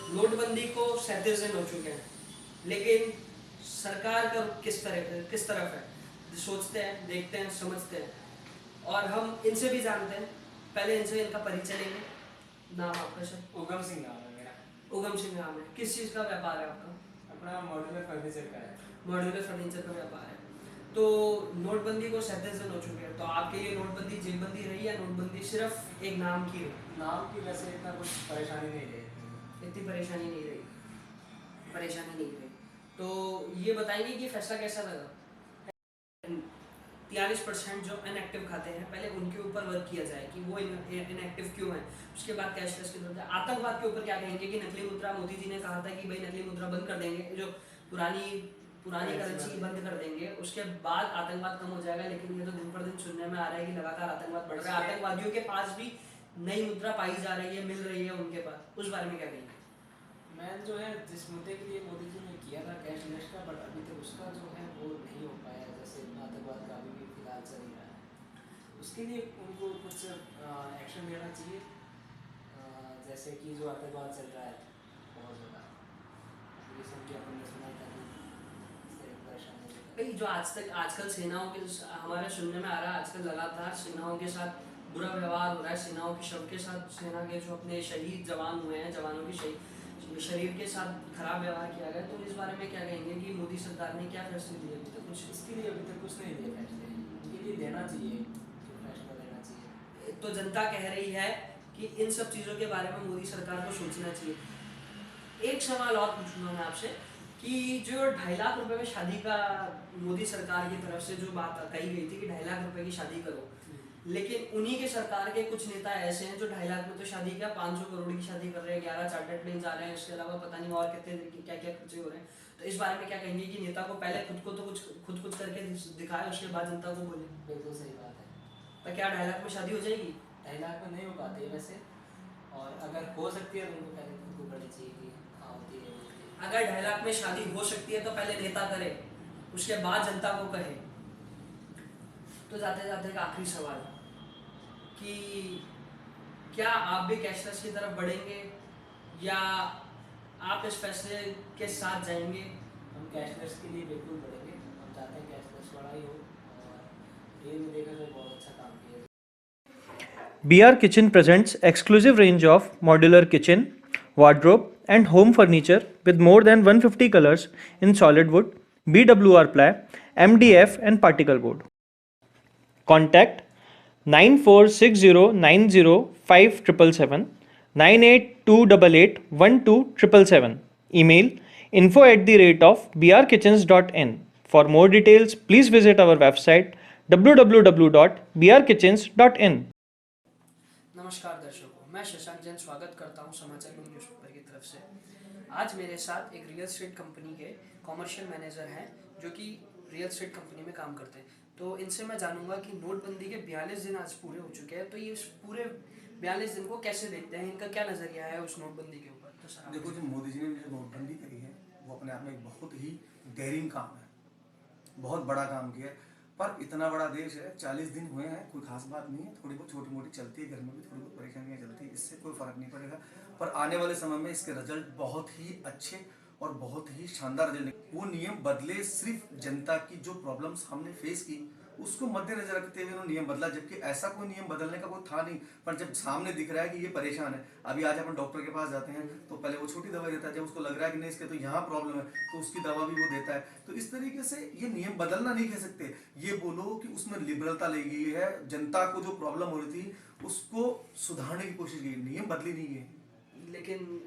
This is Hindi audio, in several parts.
नोटबंदी को 37 दिन हो चुके हैं, लेकिन सरकार का रुख किस तरफ है सोचते हैं, देखते हैं, समझते हैं। और हम इनसे भी जानते हैं। पहले इनसे इनका परिचय लेंगे। नाम आपका सर? उगम सिंह नाम है मेरा। उगम सिंह नाम है। किस चीज़ का व्यापार है आपका? अपना मॉड्यूलर फर्नीचर का है। मॉड्यूलर फर्नीचर का व्यापार है। तो नोटबंदी को 37 दिन हो चुके हैं, तो आपके लिए नोटबंदी जेबंदी रही या नोटबंदी सिर्फ एक नाम की रही? नाम की वजह से इतना कुछ परेशानी नहीं रही। इतनी परेशानी नहीं रही। तो ये बताएंगे कि फैसला कैसा लगा? 43% जो इनएक्टिव खाते हैं, पहले उनके ऊपर वर्क किया जाए कि वो इनएक्टिव क्यों है। उसके बाद कैशलेस की तरफ। आतंकवाद के ऊपर क्या कहेंगे कि नकली मुद्रा, मोदी जी ने कहा था कि भाई नकली मुद्रा बंद कर देंगे, जो पुरानी पुरानी करेंसी बंद कर देंगे, उसके बाद आतंकवाद कम हो जाएगा। लेकिन ये तो दिन पर दिन सुनने में आ रहा है कि लगातार आतंकवाद बढ़ रहा है। आतंकवादियों के पास भी नई मुद्रा पाई जा रही है, मिल रही है उनके पास। उस बारे में क्या कहेंगे? मैन जो है जिस मुद्दे के लिए मोदी जी ने किया था कैशलेस का, बट अभी तक उसका जो है वो नहीं हो पाया। जैसे आतंकवाद का अभी भी फिलहाल चल ही रहा है, उसके लिए उनको कुछ एक्शन लेना चाहिए। जैसे कि जो आतंकवाद चल रहा है बहुत ज़्यादा, रिसेंटली अपन ने सुना था कि इससे परेशानी भाई जो आजकल सेनाओं के, हमारे सुनने में आ रहा है आजकल लगातार सेनाओं के साथ बुरा व्यवहार हो रहा है। सेनाओं के शव के साथ, सेना के जो अपने शहीद जवान हुए हैं, जवानों के शरीर के साथ खराब व्यवहार किया गया। तो इस बारे में क्या कहेंगे कि मोदी सरकार ने क्या फैसले दिए अभी तक? कुछ इसके लिए अभी तक कुछ नहीं दिया फैसले, उनके लिए देना चाहिए, जो फैसला देना चाहिए। तो जनता कह रही है कि इन सब चीज़ों के बारे में मोदी सरकार को सोचना चाहिए। एक सवाल और पूछूंगा मैं आपसे कि जो 2.5 लाख रुपए में शादी का मोदी सरकार की तरफ से जो बात कही गई थी कि 2.5 लाख रुपए की शादी करो, लेकिन उन्हीं के सरकार के कुछ नेता ऐसे हैं जो 2.5 लाख में तो शादी क्या 500 करोड़ की शादी कर रहे हैं, 11 चार्टर्ड प्लेन जा रहे हैं, इसके अलावा पता नहीं और कितने क्या क्या खर्चे हो रहे हैं। तो इस बारे में क्या कहेंगे कि नेता को पहले खुद कुछ करके दिखाए, उसके बाद जनता को बोले? बिल्कुल सही बात है। तो क्या 2.5 लाख में शादी हो जाएगी? 2.5 लाख में नहीं हो पाती है वैसे, और अगर हो सकती है तो उनको पहले खुद को करनी चाहिए कि हाँ होती है। अगर 2.5 लाख में शादी हो सकती है तो पहले नेता करे, उसके बाद जनता को कहे। तो जाते जाते एक आखिरी सवाल कि क्या आप भी कैशलेस की तरफ बढ़ेंगे या आप इस फैसले के साथ जाएंगे? हम कैशलेस के लिए बिल्कुल बढ़ेंगे, हम चाहते हैं कैशलेस बड़ा ही हो, और रियल में देखा जाए बहुत अच्छा काम किया। BR Kitchen presents exclusive range of modular kitchen, wardrobe and home furniture with more than 150 colors in solid wood, BWR ply, MDF and particle board. Contact 9460905777, 982881277. Email info@brkitchens.in. For more details, please visit our website www.brkitchens.in. नमस्कार दर्शकों, मैं शशांक जैन स्वागत करता हूं समाचार न्यूज़पेपर की तरफ से। आज मेरे साथ एक रियल एस्टेट कंपनी के कॉमर्शियल मैनेजर हैं जो कि रियल एस्टेट कंपनी में काम करते हैं। तो इनसे मैं जानूंगा कि नोटबंदी के 42 दिन आज पूरे हो चुके हैं, तो ये इस पूरे 42 दिन को कैसे देखते हैं, इनका क्या नज़रिया है उस नोटबंदी के ऊपर? तो सर देखो, जो मोदी जी ने जो नोटबंदी करी है वो अपने आप में एक बहुत ही डेयरिंग काम है, बहुत बड़ा काम किया है। पर इतना बड़ा देश है, 40 दिन हुए हैं, कोई खास बात नहीं है। थोड़ी बहुत छोटी मोटी चलती है, घर में भी थोड़ी बहुत परेशानियां चलती है, इससे कोई फर्क नहीं पड़ेगा। पर आने वाले समय में इसके रिजल्ट बहुत ही अच्छे और बहुत ही शानदार रिजल्ट। वो नियम बदले सिर्फ जनता की जो प्रॉब्लम्स हमने फेस की उसको मद्देनजर रखते हुए उन्होंने नियम बदला, जबकि ऐसा कोई नियम बदलने का कोई था नहीं। पर जब सामने दिख रहा है कि ये परेशान है, अभी आज अपन डॉक्टर के पास जाते हैं तो पहले वो छोटी दवाई देता है, जब उसको लग रहा है कि नहीं इसके तो यहाँ प्रॉब्लम है तो उसकी दवा भी वो देता है। तो इस तरीके से ये नियम बदलना नहीं कह सकते, ये बोलो कि उसमें लिबरलता ली गई है। जनता को जो प्रॉब्लम हो रही थी उसको सुधारने की कोशिश की, नियम बदली नहीं है। लेकिन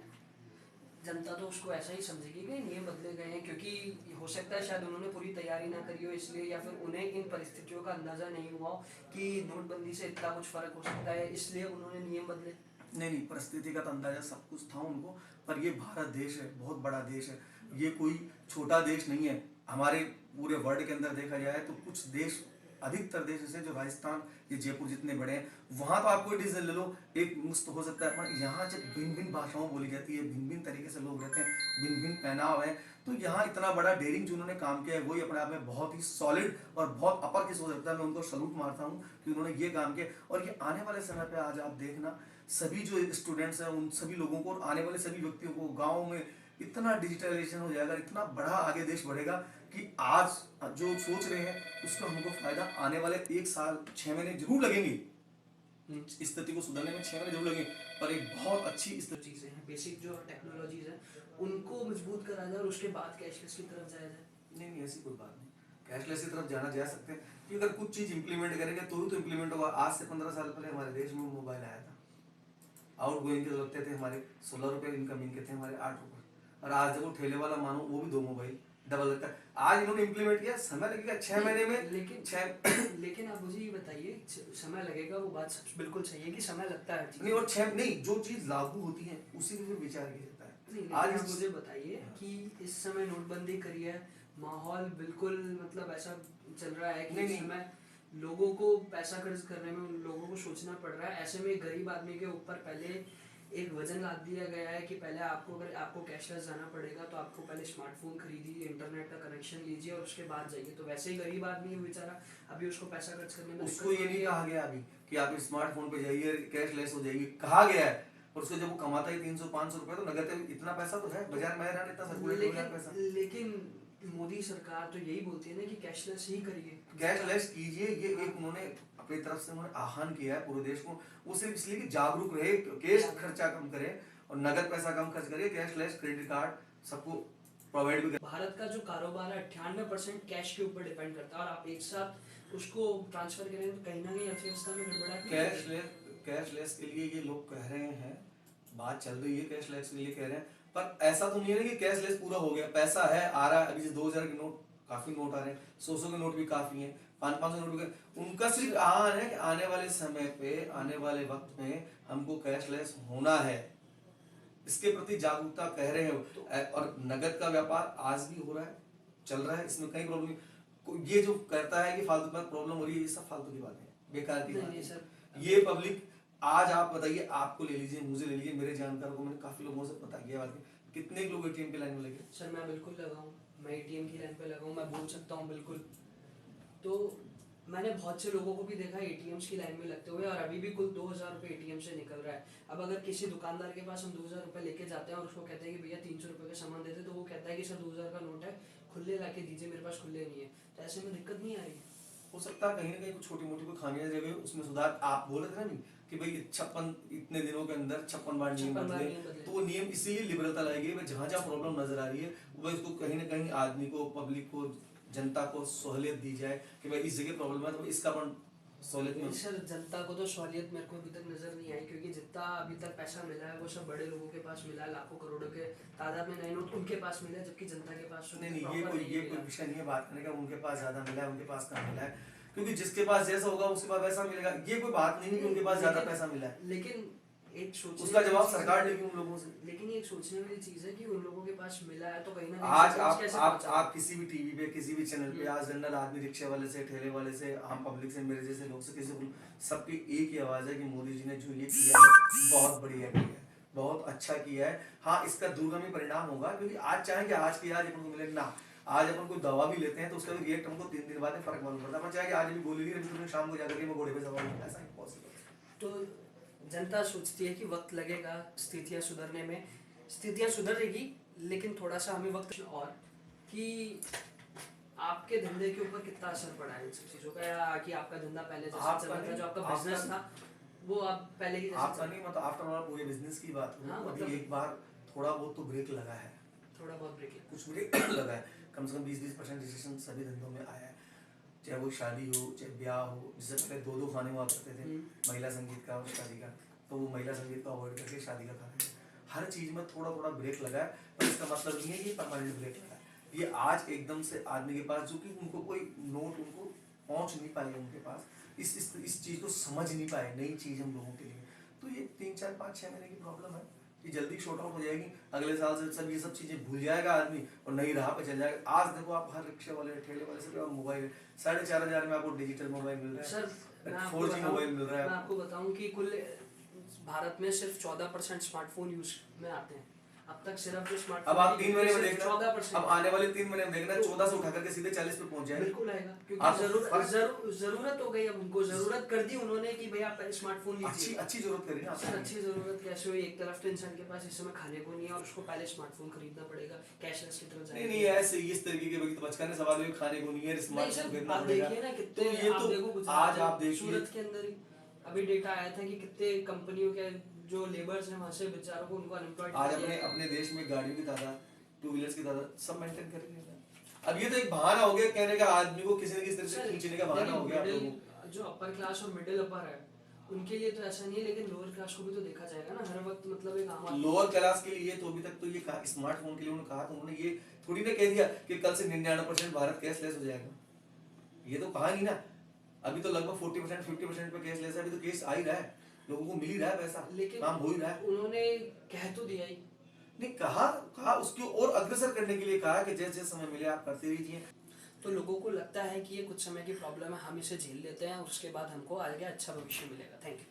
जनता तो उसको ऐसा ही समझेगी कि नियम बदले गए हैं, क्योंकि हो सकता है शायद उन्होंने पूरी तैयारी ना करी हो इसलिए, या फिर उन्हें इन परिस्थितियों का अंदाजा नहीं हुआ हो कि नोटबंदी से इतना कुछ फर्क हो सकता है, इसलिए उन्होंने नियम बदले। नहीं, परिस्थिति का तो अंदाजा सब कुछ था उनको। पर ये भारत देश है, बहुत बड़ा देश है, ये कोई छोटा देश नहीं है। हमारे पूरे वर्ल्ड के अंदर देखा जाए तो कुछ देश, अधिकतर देश जैसे जो राजस्थान, ये जयपुर जितने बड़े हैं, वहाँ तो आप कोई डिसीजन ले लो एक मुश्त हो सकता है। पर यहाँ जब भिन्न भिन्न भाषाओं बोली जाती है, भिन्न भिन्न तरीके से लोग रहते हैं, भिन्न भिन्न पहनाव है, तो यहाँ इतना बड़ा डेयरिंग जो उन्होंने काम किया है वही अपने आप में बहुत ही सॉलिड और बहुत अपर किस हो सकता है। मैं उनको सलूट मारता हूँ कि उन्होंने ये काम किया। और ये आने वाले समय पे आज आप देखना, सभी जो स्टूडेंट्स हैं उन सभी लोगों को और आने वाले सभी व्यक्तियों को गाँव में इतना डिजिटलाइजेशन हो जाएगा, इतना बड़ा आगे देश बढ़ेगा कि आज जो सोच रहे हैं उसका हमको फायदा आने वाले 1 साल 6 महीने जरूर लगेंगे। स्थिति को सुधारने में 6 महीने जरूर लगेंगे, पर एक बहुत अच्छी जो चीज़ें हैं, बेसिक जो टेक्नोलॉजीज हैं, उनको मजबूत करा जाए और उसके बाद कैशलेस की तरफ जाया जाए। नहीं, ऐसी कोई बात नहीं। कैशलेस की तरफ जाना जा सकते हैं कि अगर कुछ चीज इंप्लीमेंट करेंगे तो ही तो इंप्लीमेंट होगा। आज से 15 साल पहले हमारे देश में मोबाइल आया था, आउट गोइंग के लगते थे हमारे 16 रुपए, इनकमिंग के थे हमारे 8 रुपए, और आज देखो ठेले वाला मानो वो भी 2 मोबाइल डबल लगता है। आज इन्होंने इंप्लीमेंट किया, समय लगेगा 6 महीने में। लेकिन आप मुझे ये बताइए, समय लगेगा, वो बात बिल्कुल सही है कि समय लगता है नहीं, और 6 नहीं, जो चीज लागू होती है उसी पे फिर विचार किया जाता है। नहीं, लेकिन आप मुझे बताइए कि इस समय नोटबंदी करी है, माहौल बिल्कुल मतलब ऐसा चल रहा है कि इस समय लोगों को पैसा खर्च करने में उन लोगों को सोचना पड़ रहा है। ऐसे में एक गरीब आदमी के ऊपर पहले एक वजन लाद दिया गया है कि पहले अगर आपको कैशलेस जाना पड़ेगा तो आपको पहले स्मार्टफोन खरीदिए, इंटरनेट का कनेक्शन लीजिए और उसके बाद जाइए। तो वैसे ही गरीब आदमी है बेचारा, अभी उसको पैसा खर्च करने में उसको ये नहीं कहा गया अभी कि आप स्मार्टफोन पे जाइए कैशलेस हो जाइए, कहा गया है। और उसको जब वो कमाता ही 300-500 रुपए तो नगद, इतना पैसा तो है बाजार में, इतना सर्कुलेट हो रहा है पैसा। लेकिन मोदी सरकार तो यही बोलती है ना कि कैशलेस ही करिए, कैशलेस कीजिए। ये एक उन्होंने अपनी तरफ से उन्होंने आह्वान किया है पूरे देश को, वो सिर्फ इसलिए कि जागरूक रहे, कैश खर्चा कम करे और नगद पैसा कम खर्च करिए। कैशलेस क्रेडिट कार्ड सबको प्रोवाइड भी। भारत का जो कारोबार है 98% कैश के ऊपर डिपेंड करता है, और आप एक साथ उसको ट्रांसफर करें तो कहीं ना कहीं अर्थव्यवस्था में गड़बड़ाहट। कैशलेस के लिए ये लोग कह रहे हैं, बात चल रही है कैशलेस के लिए कह रहे हैं, पर ऐसा तो नहीं है कि कैशलेस पूरा हो गया। पैसा है, आ रहा है। अभी 2000 के नोट, काफी नोट आ रहे हैं, 100 के नोट भी काफी हैं, 500 नोट भी। उनका सिर्फ आह्वान है कि आने वाले समय पे, आने वाले वक्त में हमको कैशलेस होना है, इसके प्रति जागरूकता कह रहे हैं। और नगद का व्यापार आज भी हो रहा है, चल रहा है, इसमें कई प्रॉब्लम। ये जो कहता है कि फालतू बात प्रॉब्लम हो रही है, ये सब फालतू की बात है, बेकार की बात है। ये पब्लिक, आज आप बताइए, आपको ले लीजिए, मुझे ले लीजिए, मेरे जानकार को, मैंने काफी लोगों से पता किया बात, कितने लोग एटीएम की लाइन में लगे। सर मैं बिल्कुल लगा हूँ, मैं एटीएम की लाइन पे लगा हूँ, मैं बोल सकता हूँ बिल्कुल। तो मैंने बहुत से लोगों को भी देखा एटीएम्स की लाइन में लगते हुए, और अभी भी कुल 2000 रुपये एटीएम से निकल रहा है। अब अगर किसी दुकानदार के पास हम 2000 रुपये लेके जाते हैं और उसको कहते हैं कि भैया 300 रुपये का सामान देते, तो वो कहता है कि सर 2000 का नोट है, खुले ला के दीजिए, मेरे पास खुले नहीं है। तो ऐसे में दिक्कत नहीं आ रही। हो सकता है कहीं ना कहीं कुछ छोटी मोटी कोई खामियां जगह उसमें सुधार। आप बोल रहे थे ना कि भाई 56 इतने दिनों के अंदर 56 बार नियम बदले, तो वो नियम इसीलिए लिबरलता लाई गई। जहाँ जहाँ प्रॉब्लम नजर आ रही है वो इसको कहीं ना कहीं आदमी को, पब्लिक को, जनता को सहूलियत दी जाए कि भाई इस जगह प्रॉब्लम है तो इसका अपन सहूलियत में। सर जनता को तो सहूलियत मेरे को अभी तक नजर नहीं आई, क्योंकि जितना अभी तक पैसा मिला है वो सब बड़े लोगों के पास मिला है, लाखों करोड़ों के तादाद में नए नोट उनके पास मिला है, जबकि जनता के पास नहीं, ये कोई विषय नहीं है बात करने का। उनके पास ज्यादा मिला है, उनके पास कम मिला है, क्योंकि जिसके पास जैसा होगा उसके पास वैसा मिलेगा। ये कोई बात नहीं है कि उनके पास ज्यादा पैसा मिला है, लेकिन एक सोचने उसका जवाब सरकार देगी उन लोगों से। लेकिन ये एक सोचने वाली चीज है कि उन लोगों के पास मिला है तो कहीं ना आज कहीं आप किसी भी टीवी पे, किसी भी चैनल पे, आज जनरल आदमी, रिक्शा वाले से, ठेले वाले से, आम पब्लिक से, मेरे जैसे लोग से, किसी को, सबकी एक ही आवाज है कि मोदी जी ने जो ये किया है बहुत बढ़िया किया है, बहुत अच्छा किया है। हाँ, इसका दूरगामी परिणाम होगा, क्योंकि आज चाहेंगे आज की आज अपन को मिले ना। आज अपन कोई दवा भी लेते हैं तो उसका भी रिएक्ट हमको 3 दिन बाद में फर्क मालूम पड़ता है। अपन चाहे आज भी गोली ली, अभी शाम को जाकर के मैं घोड़े पे सवार हूं, ऐसा इम्पॉसिबल है। तो जनता सोचती है कि वक्त लगेगा स्थितियां सुधरने में, स्थितियां सुधरेगी, लेकिन थोड़ा सा हमें वक्त। और कि आपके धंधे के ऊपर कितना असर पड़ा है इन सब चीजों का, या कि आपका धंधा पहले जैसा चल रहा था, जो आपका बिजनेस था वो अब पहले की आपका नहीं, मतलब आफ्टर ऑल पूरे बिजनेस की बात करूं, हाँ, अभी एक बार थोड़ा बहुत तो ब्रेक लगा है, थोड़ा बहुत ब्रेक है, कुछ ब्रेक लगा है, कम से कम 20% रिसेशन सभी धंधों में आया है। चाहे वो शादी हो, चाहे ब्याह हो। जिससे पहले 2-2 खाने हुआ करते थे, महिला संगीत का और शादी का, तो वो महिला संगीत का अवॉइड करके शादी का खाना। हर चीज में थोड़ा थोड़ा ब्रेक लगा है, पर इसका मतलब नहीं है कि परमानेंट ब्रेक लगा है। ये आज एकदम से आदमी के पास, जो कि उनको कोई नोट उनको पहुंच नहीं पाई उनके पास, इस चीज को समझ नहीं पाए, नई चीज हम लोगों के लिए। तो ये 3-4-5-6 महीने की प्रॉब्लम है, ये जल्दी शॉर्ट आउट हो जाएगी। अगले साल से सब ये सब चीजें भूल जाएगा आदमी और नई राह पे चल जाएगा। आज देखो आप हर रिक्शे वाले, ठेले वाले से मोबाइल 4,500 में आपको डिजिटल मोबाइल मिल रहा है, सर 4G मोबाइल मिल रहा है। मैं आपको बताऊं कि कुल भारत में सिर्फ 14% स्मार्टफोन यूज में आते हैं। अब तक सिर्फ जो स्मार्ट अब आप 3 महीने में देखना, 14%। अब आने वाले 3 महीने में देखना 14 से उठा करके सीधे 40 पे पहुंच जाएगा। बिल्कुल आएगा, आप क्योंकि जरूरत हो गई, अब उनको जरूरत कर दी उन्होंने कि भाई आप स्मार्टफोन अच्छी लीजिए। अच्छी जरूरत करी ना सर आपने। अच्छी जरूरत कैसे हुई? एक तरफ तो इंसान के पास इस समय खाने को नहीं है और उसको पहले स्मार्टफोन खरीदना पड़ेगा, कैशलेस की तरफ नहीं नहीं ऐसे इस तरीके के वक्त बचकाने सवाल है, खाने को नहीं है, नहीं स्मार्टफोन सर, खरीदना आप पड़ेगा। देखिए ना तो कितने, ये आप तो देखो आज गुजरात आप देखिए सूरत के अंदर ही अभी डेटा आया था कि कितने कंपनियों के जो लेबर्स हैं वहां से बेचारों को उनको अनएम्प्लॉयड आज अपने देश में गाड़ियों की तादाद, टू व्हीलर्स की तादाद सब मेंटेन करेंगे। अब ये तो एक बहाना हो गया कहने का, आदमी को किसी न किसी तरह से खींचने का बहाना हो गया आप लोगों को। जो अपर क्लास और मिडिल अपर है उनके लिए तो ऐसा नहीं है, लेकिन लोअर क्लास को भी तो देखा जाएगा ना हर वक्त, मतलब एक आम आदमी। लोअर क्लास के लिए तो अभी तक तो ये कहा, स्मार्टफोन के लिए उन्होंने कहा, तो उन्होंने ये थोड़ी ना कह दिया कि कल से 99% भारत कैशलेस हो जाएगा। ये तो कहा नहीं ना, अभी तो लगभग 40% 50% पे कैशलेस है, अभी तो केस आ ही रहा है, लोगों को मिल ही रहा है पैसा, लेकिन काम हो ही रहा है। उन्होंने कह तो दिया ही नहीं कहा उसको और अग्रसर करने के लिए कहा कि जैसे जैसे समय मिले आप करते रहिए। तो लोगों को लगता है कि ये कुछ समय की प्रॉब्लम है, हम इसे झेल लेते हैं और उसके बाद हमको आगे अच्छा भविष्य मिलेगा। Thank you.